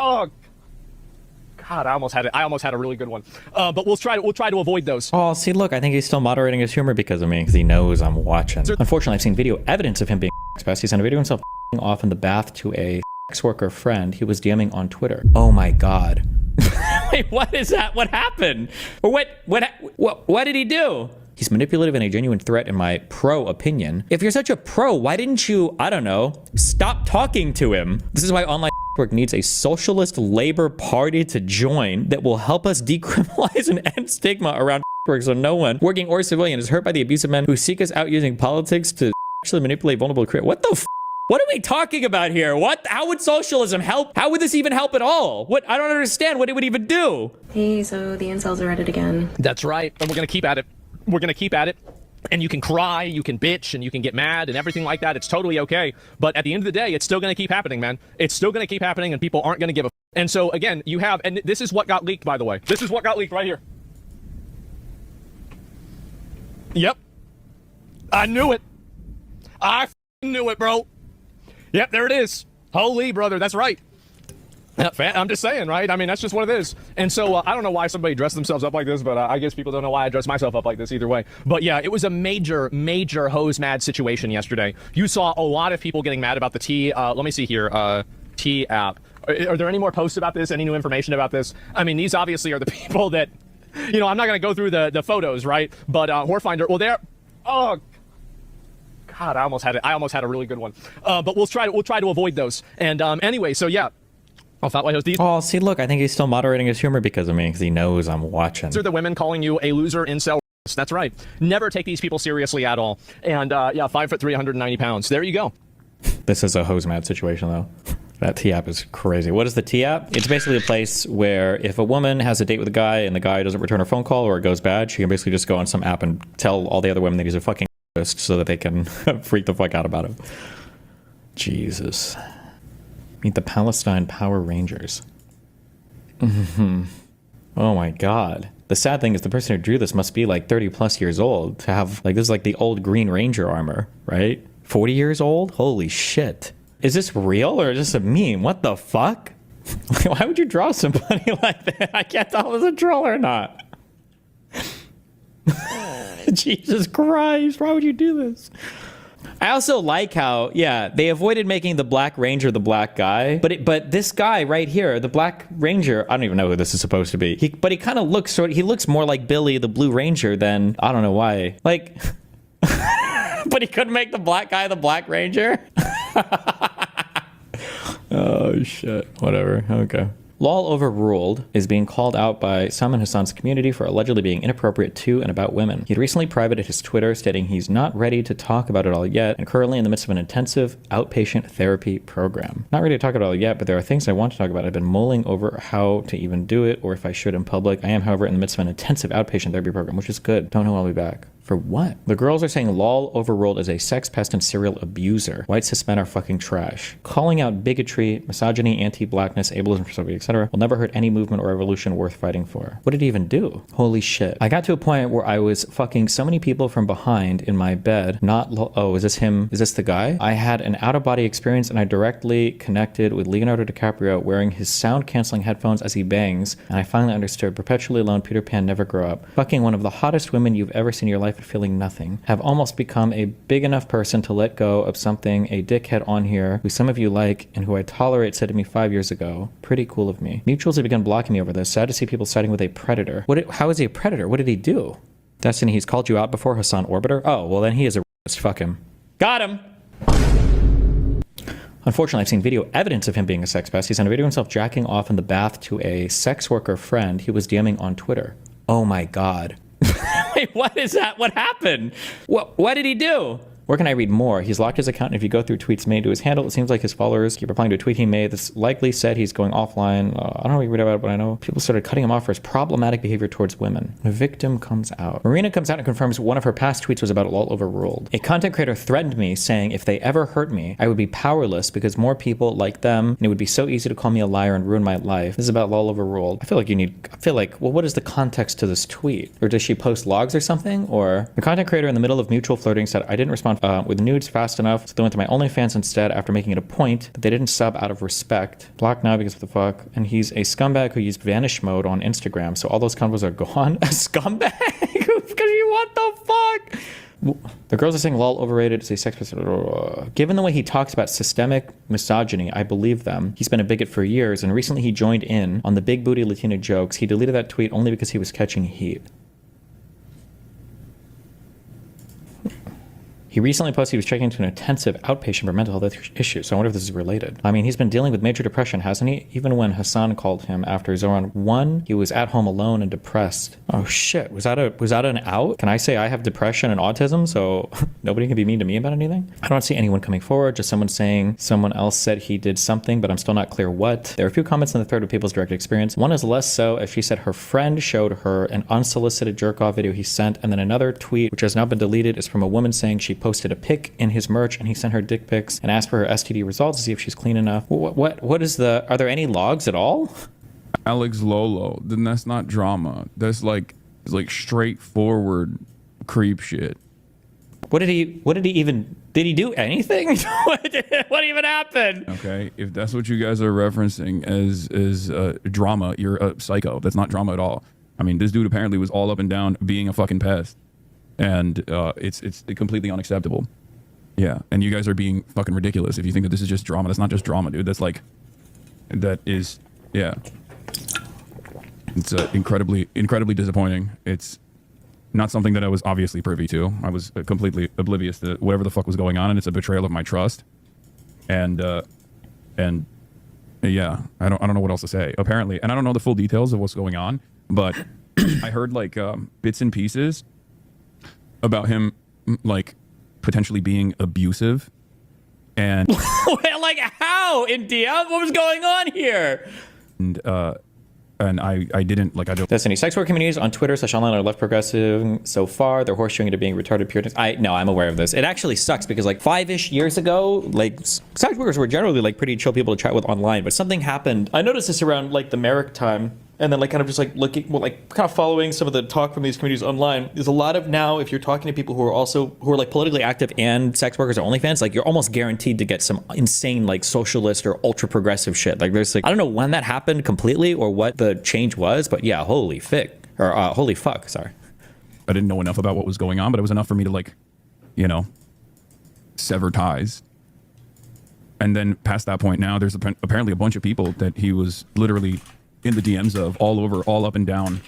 Oh, God, I almost had it. I almost had a really good one. But we'll try to avoid those. Oh, see, look, I think he's still moderating his humor because of me, because he knows I'm watching. Unfortunately, I've seen video evidence of him being best. He sent a video of himself off in the bath to a sex worker friend he was DMing on Twitter. Oh my God. Wait, what is that? What happened? Or what did he do? He's manipulative and a genuine threat in my pro opinion. If you're such a pro, why didn't you, I don't know, stop talking to him? This is why online work needs a socialist labor party to join that will help us decriminalize and end stigma around work so no one, working or civilian, is hurt by the abuse of men who seek us out using politics to actually manipulate vulnerable creators. What the f? What are we talking about here? What? How would socialism help? How would this even help at all? What? I don't understand what it would even do. Hey, so the incels are at it again. That's right. And we're going to keep at it. We're going to keep at it. And you can cry, you can bitch, and you can get mad and everything like that. It's totally okay. But at the end of the day, it's still going to keep happening, man. It's still going to keep happening, and people aren't going to give a f. And so, again, you have, and this is what got leaked, by the way. This is what got leaked right here. Yep. I knew it. I f***ing knew it, bro. Yep, there it is. Holy brother, that's right. I'm just saying, right? I mean, that's just what it is. And so I don't know why somebody dressed themselves up like this, but I guess people don't know why I dress myself up like this either way. But yeah, it was a major hose mad situation yesterday. You saw a lot of people getting mad about the T. Let me see here. T app. Are there any more posts about this? Any new information about this? I mean, these obviously are the people that, you know, I'm not going to go through the photos, right? But Whorefinder, well, there. Oh, God, I almost had it. I almost had a really good one. But we'll try to avoid those. And anyway, so yeah. Oh, see, look, I think he's still moderating his humor because of me, because he knows I'm watching. These are the women calling you a loser, incel. That's right. Never take these people seriously at all. And yeah, 5'3", 190 pounds. There you go. This is a hose mad situation, though. That T-app is crazy. What is the T-app? It's basically a place where if a woman has a date with a guy and the guy doesn't return her phone call or it goes bad, she can basically just go on some app and tell all the other women that he's a fucking so that they can freak the fuck out about him. Jesus. Meet the Palestine Power Rangers. Oh my God. The sad thing is the person who drew this must be like 30 plus years old to have, like, this is like the old Green Ranger armor, right? 40 years old? Holy shit. Is this real or is this a meme? What the fuck? Why would you draw somebody like that? I can't tell if it's a troll or not. Jesus Christ, why would you do this? I also like how, yeah, they avoided making the Black Ranger the black guy, but this guy right here, the Black Ranger, I don't even know who this is supposed to be. But he kind of looks he looks more like Billy the Blue Ranger than, I don't know why. Like, but he couldn't make the black guy the Black Ranger? Oh shit, whatever, okay. LolOverruled is being called out by some in Hassan's community for allegedly being inappropriate to and about women. He'd recently privated his Twitter, stating he's not ready to talk about it all yet and currently in the midst of an intensive outpatient therapy program. Not ready to talk about it all yet, but there are things I want to talk about. I've been mulling over how to even do it or if I should in public. I am, however, in the midst of an intensive outpatient therapy program, which is good. Don't know when I'll be back. For what? The girls are saying LolOverruled is a sex pest and serial abuser. White cis men are fucking trash. Calling out bigotry, misogyny, anti-blackness, ableism, etc. will never hurt any movement or revolution worth fighting for. What did he even do? Holy shit. I got to a point where I was fucking so many people from behind in my bed. Oh, is this him? Is this the guy? I had an out-of-body experience and I directly connected with Leonardo DiCaprio wearing his sound-canceling headphones as he bangs, and I finally understood. Perpetually alone, Peter Pan, never grow up. Fucking one of the hottest women you've ever seen in your life and feeling nothing. Have almost become a big enough person to let go of something a dickhead on here who some of you like and who I tolerate said to me 5 years ago. Pretty cool of me. Mutuals have begun blocking me over this. Sad to see people siding with a predator. How is he a predator? What did he do? Destiny, he's called you out before, Hassan Orbiter? Oh, well then he is a racist. Fuck him. Got him! Unfortunately, I've seen video evidence of him being a sex pest. He sent a video of himself jacking off in the bath to a sex worker friend he was DMing on Twitter. Oh my God. Wait, what is that? What happened? What did he do? Where can I read more? He's locked his account, and if you go through tweets made to his handle, it seems like his followers keep replying to a tweet he made that's likely said he's going offline. I don't know what you read about it, but I know people started cutting him off for his problematic behavior towards women. A victim comes out. Marina comes out and confirms one of her past tweets was about LolOverruled. A content creator threatened me, saying if they ever hurt me, I would be powerless because more people like them, and it would be so easy to call me a liar and ruin my life. This is about LolOverruled. I feel like, well, what is the context to this tweet? Or does she post logs or something? Or the content creator in the middle of mutual flirting said, I didn't respond with nudes fast enough, so they went to my OnlyFans instead after making it a point that they didn't sub out of respect. Blocked now because of the fuck. And he's a scumbag who used vanish mode on Instagram, so all those convos are gone. A scumbag? Because you what the fuck? The girls are saying lol overrated is a sex person. Given the way he talks about systemic misogyny, I believe them. He's been a bigot for years, and recently he joined in on the big booty Latina jokes. He deleted that tweet only because he was catching heat. He recently posted he was checking into an intensive outpatient for mental health issues, so I wonder if this is related. I mean, he's been dealing with major depression, hasn't he? Even when Hassan called him after Zoran 1, he was at home alone and depressed. Oh shit, was that an out? Can I say I have depression and autism, so nobody can be mean to me about anything? I don't see anyone coming forward, just someone saying someone else said he did something, but I'm still not clear what. There are a few comments in the thread with people's direct experience. One is less so, as she said her friend showed her an unsolicited jerk-off video he sent, and then another tweet, which has now been deleted, is from a woman saying she posted a pic in his merch and he sent her dick pics and asked for her STD results to see if she's clean enough. What is the, are there any logs at all? Alex Lolo, then that's not drama. That's like, it's like straightforward creep shit. What did he even, did he do anything? What even happened? Okay, if that's what you guys are referencing as drama, you're a psycho. That's not drama at all. I mean, this dude apparently was all up and down being a fucking pest. And it's completely unacceptable. Yeah, and you guys are being fucking ridiculous if you think that this is just drama. That's not just drama, dude. That's like, that is, yeah. It's incredibly disappointing. It's not something that I was obviously privy to. I was completely oblivious to whatever the fuck was going on, and it's a betrayal of my trust. And yeah, I don't know what else to say. Apparently, and I don't know the full details of what's going on, but I heard like bits and pieces about him like potentially being abusive. And like how in DM? What was going on here? And I didn't like, I don't. Destiny, sex work communities on Twitter / online are left progressive so far. They're horseshoeing into being retarded Puritans. No, I'm aware of this. It actually sucks because like 5-ish years ago, like sex workers were generally like pretty chill people to chat with online, but something happened. I noticed this around like the Merrick time. And then like kind of just like looking, well, like kind of following some of the talk from these communities online. There's a lot of now, if you're talking to people who are like politically active and sex workers or OnlyFans, like you're almost guaranteed to get some insane like socialist or ultra progressive shit. Like there's like, I don't know when that happened completely or what the change was, but yeah, holy fuck, sorry. I didn't know enough about what was going on, but it was enough for me to like, you know, sever ties. And then past that point now, there's apparently a bunch of people that he was literally in the DMs of all up and down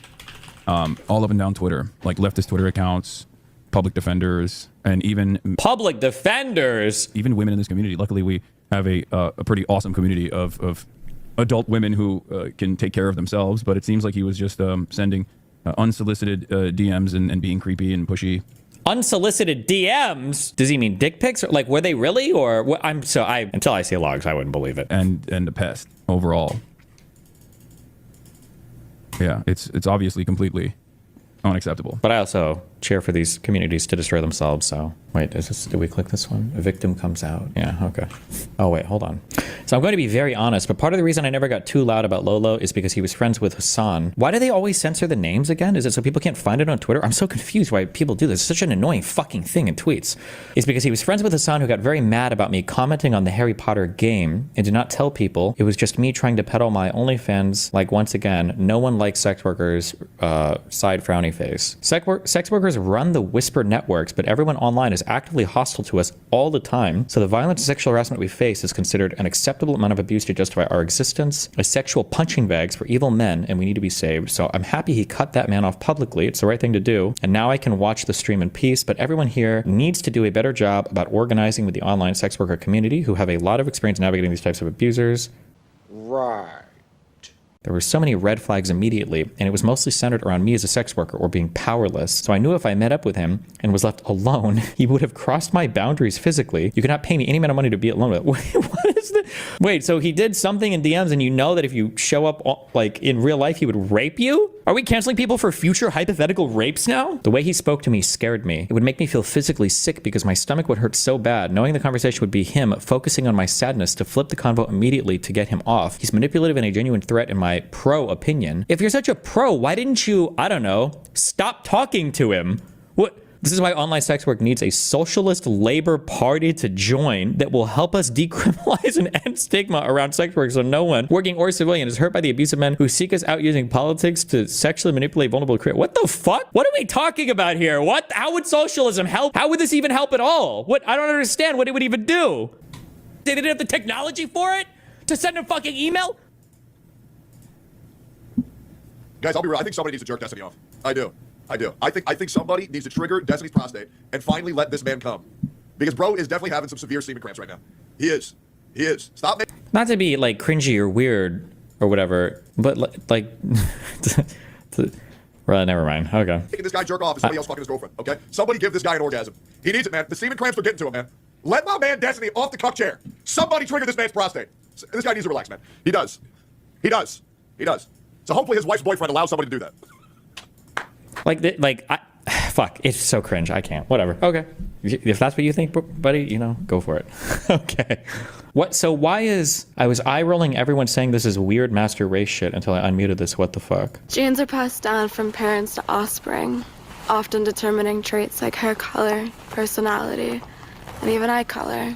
Twitter, like leftist Twitter accounts, public defenders, and even public defenders, even women in this community. Luckily, we have a pretty awesome community of adult women who can take care of themselves. But it seems like he was just sending unsolicited DMs and being creepy and pushy. Unsolicited DMs? Does he mean dick pics? Or, like, were they really? Or what? Until I see logs, I wouldn't believe it. And a pest overall. Yeah, it's obviously completely unacceptable. But I also cheer for these communities to destroy themselves, so... Wait, did we click this one? A victim comes out. Yeah, okay. Oh, wait, hold on. So I'm going to be very honest, but part of the reason I never got too loud about Lolo is because he was friends with Hassan. Why do they always censor the names again? Is it so people can't find it on Twitter? I'm so confused why people do this. It's such an annoying fucking thing in tweets. It's because he was friends with Hassan, who got very mad about me commenting on the Harry Potter game and did not tell people. It was just me trying to peddle my OnlyFans, like, once again, no one likes sex workers, side frowny face. Sex workers run the whisper networks, but everyone online is actively hostile to us all the time, so the violence and sexual harassment we face is considered an acceptable amount of abuse to justify our existence, as sexual punching bags for evil men, and we need to be saved. So I'm happy he cut that man off publicly. It's the right thing to do, and now I can watch the stream in peace, but everyone here needs to do a better job about organizing with the online sex worker community, who have a lot of experience navigating these types of abusers. Right. There were so many red flags immediately, and it was mostly centered around me as a sex worker or being powerless. So I knew if I met up with him and was left alone, he would have crossed my boundaries physically. You cannot pay me any amount of money to be alone with. What is this? Wait, so he did something in DMs and you know that if you show up like in real life, he would rape you? Are we canceling people for future hypothetical rapes now? The way he spoke to me scared me. It would make me feel physically sick because my stomach would hurt so bad, knowing the conversation would be him focusing on my sadness to flip the convo immediately to get him off. He's manipulative and a genuine threat in my pro opinion. If you're such a pro, why didn't you, I don't know, stop talking to him? This is why online sex work needs a socialist labor party to join that will help us decriminalize and end stigma around sex work so no one, working or civilian, is hurt by the abuse of men who seek us out using politics to sexually manipulate vulnerable creators. What the fuck? What are we talking about here? What? How would socialism help? How would this even help at all? What? I don't understand what it would even do. They didn't have the technology for it? To send a fucking email? Guys, I'll be real. I think somebody needs to jerk Destiny off. I do. I think somebody needs to trigger Destiny's prostate and finally let this man come. Because bro is definitely having some severe semen cramps right now. He is. Stop making... Not to be like cringy or weird or whatever, but like... Well, never mind. Okay. Making this guy jerk off is somebody else fucking his girlfriend, okay? Somebody give this guy an orgasm. He needs it, man. The semen cramps are getting to him, man. Let my man Destiny off the cuck chair. Somebody trigger this man's prostate. This guy needs to relax, man. He does. So hopefully his wife's boyfriend allows somebody to do that. Fuck, it's so cringe. I can't. Whatever. Okay. If that's what you think, buddy, you know, go for it. Okay. So why is... I was eye-rolling everyone saying this is weird master race shit until I unmuted this. What the fuck? Genes are passed down from parents to offspring, often determining traits like hair color, personality, and even eye color.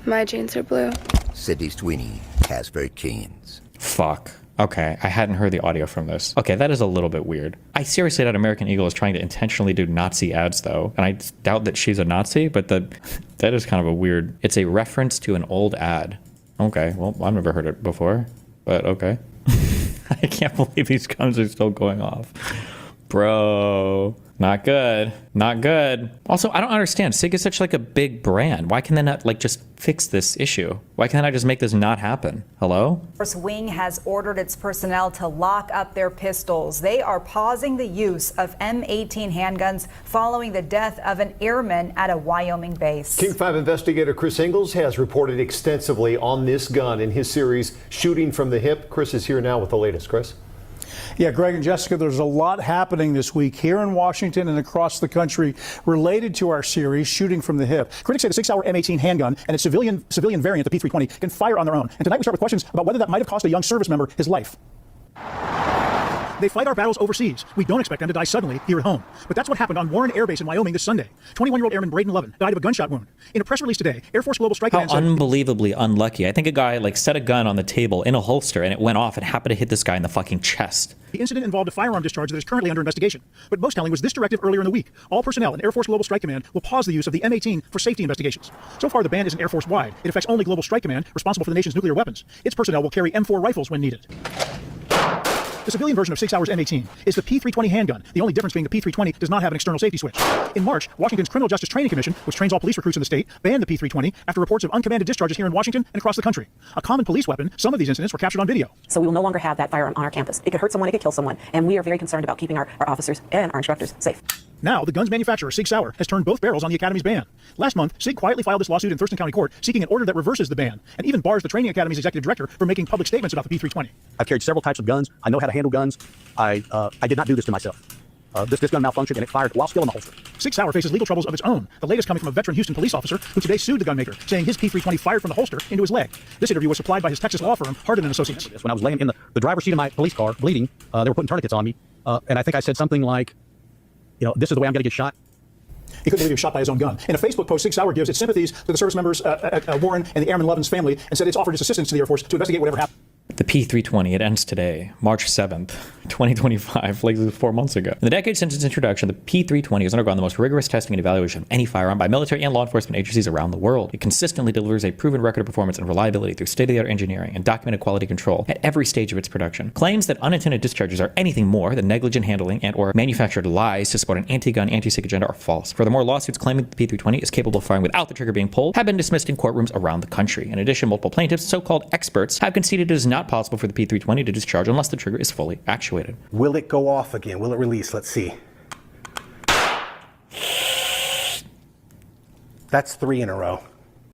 My genes are blue. Sidney Sweeney has very genes. Fuck. Okay, I hadn't heard the audio from this. Okay, that is a little bit weird. I seriously doubt American Eagle is trying to intentionally do Nazi ads, though. And I doubt that she's a Nazi, but that is kind of a weird... It's a reference to an old ad. Okay, well, I've never heard it before, but okay. I can't believe these guns are still going off. Bro... Not good. Not good. Also, I don't understand. Sig is such like a big brand. Why can they not like just fix this issue? Why can't I just make this not happen? Hello? Force Wing has ordered its personnel to lock up their pistols. They are pausing the use of M18 handguns following the death of an airman at a Wyoming base. King 5 investigator Chris Ingalls has reported extensively on this gun in his series Shooting from the Hip. Chris is here now with the latest. Chris? Yeah, Greg and Jessica, there's a lot happening this week here in Washington and across the country related to our series, Shooting from the Hip. Critics say the Sig Sauer M18 handgun and its civilian variant, the P320, can fire on their own. And tonight we start with questions about whether that might have cost a young service member his life. They fight our battles overseas. We don't expect them to die suddenly here at home. But that's what happened on Warren Air Base in Wyoming this Sunday. 21-year-old Airman Braden Levin died of a gunshot wound. In a press release today, Air Force Global Strike Command said... Unbelievably unlucky. I think a guy like set a gun on the table in a holster and it went off and happened to hit this guy in the fucking chest. The incident involved a firearm discharge that is currently under investigation. But most telling was this directive earlier in the week. All personnel in Air Force Global Strike Command will pause the use of the M18 for safety investigations. So far, the ban isn't Air Force-wide. It affects only Global Strike Command, responsible for the nation's nuclear weapons. Its personnel will carry M4 rifles when needed. The civilian version of Sig Sauer's M18 is the P320 handgun, the only difference being the P320 does not have an external safety switch. In March, Washington's Criminal Justice Training Commission, which trains all police recruits in the state, banned the P320 after reports of uncommanded discharges here in Washington and across the country. A common police weapon, some of these incidents were captured on video. So we will no longer have that firearm on our campus. It could hurt someone, it could kill someone, and we are very concerned about keeping our officers and our instructors safe. Now, the gun's manufacturer, Sig Sauer, has turned both barrels on the Academy's ban. Last month, Sig quietly filed this lawsuit in Thurston County Court, seeking an order that reverses the ban, and even bars the Training Academy's executive director from making public statements about the P320. I've carried several types of guns. I know how to handle guns. I did not do this to myself. This gun malfunctioned and it fired while still in the holster. Sig Sauer faces legal troubles of its own, the latest coming from a veteran Houston police officer who today sued the gunmaker, saying his P320 fired from the holster into his leg. This interview was supplied by his Texas law firm, Hardin & Associates. When I was laying in the driver's seat of my police car, bleeding, they were putting tourniquets on me, and I think I said something like, you know, this is the way I'm going to get shot. He couldn't believe he was shot by his own gun. In a Facebook post, Sig Sauer gives its sympathies to the service members, Warren and the Airman Levin's family, and said it's offered its assistance to the Air Force to investigate whatever happened. The P320, it ends today, March 7th, 2025, like 4 months ago. In the decade since its introduction, the P320 has undergone the most rigorous testing and evaluation of any firearm by military and law enforcement agencies around the world. It consistently delivers a proven record of performance and reliability through state-of-the-art engineering and documented quality control at every stage of its production. Claims that unintended discharges are anything more than negligent handling and or manufactured lies to support an anti-gun, anti-SIG agenda are false. Furthermore, lawsuits claiming that the P320 is capable of firing without the trigger being pulled have been dismissed in courtrooms around the country. In addition, multiple plaintiffs, so-called experts, have conceded it is not possible for the P320 to discharge unless the trigger is fully actuated. Will it go off again? Will it release? Let's see. That's 3 in a row.